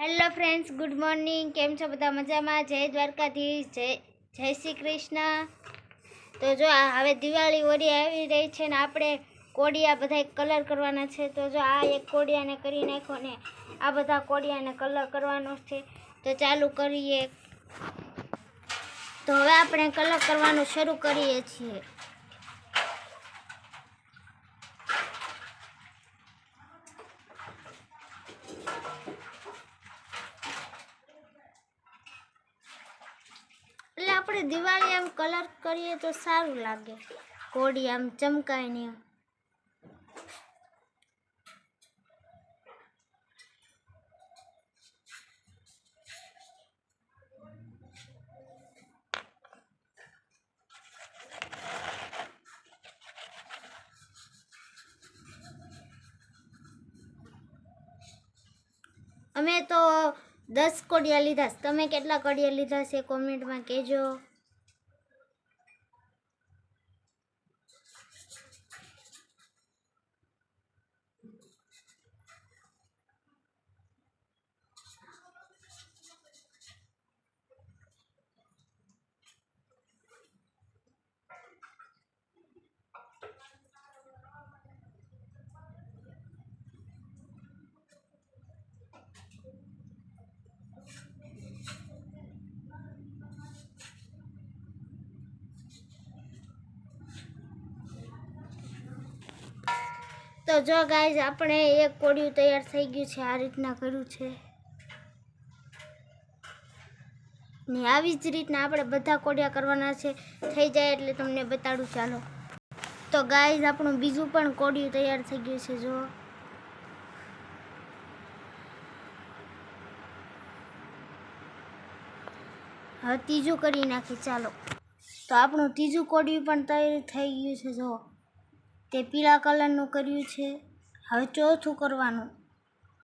Hello friends, good morning. કેમ છો બધા? મજામાં? જય દ્વારકાધીશ, જય શ્રી કૃષ્ણ. તો જો હવે દિવાળી ઓરી આવી રહી છે ને આપણે કોડિયા બધા કલર કરવાના છે. તો જો આ એક કોડિયાને કરી નાખો ને આ બધા કોડિયાને કલર કરવાનો છે. તો ચાલુ કરીએ. તો હવે આપણે કલર કરવાનું શરૂ કરીએ છીએ. એટલે આપણે દિવાળી આમ કલર કરીએ તો સારું લાગે, કોડી આમ ચમકાય ને. અમે તો 10 કોડિયા લીધા. તમે કેટલા કોડિયા લીધા છે કોમેન્ટમાં કહેજો. તો જો ગાઈઝ આપણે એક કોડિયું તૈયાર થઈ ગયું છે. આ રીતના કર્યું છે ને આવી જ રીતના આપણે બધા કોડિયા કરવાના છે. થઈ જાય એટલે તમને બતાડું. ચાલો. તો ગાઈઝ આપણું બીજું પણ કોડિયું તૈયાર થઈ ગયું છે. જો હવે ત્રીજું કરી નાખી. ચાલો. તો આપણું ત્રીજું કોડિયું પણ તૈયાર થઈ ગયું છે. જો તે પીળા કલરનું કર્યું છે. હવે ચોથું કરવાનું.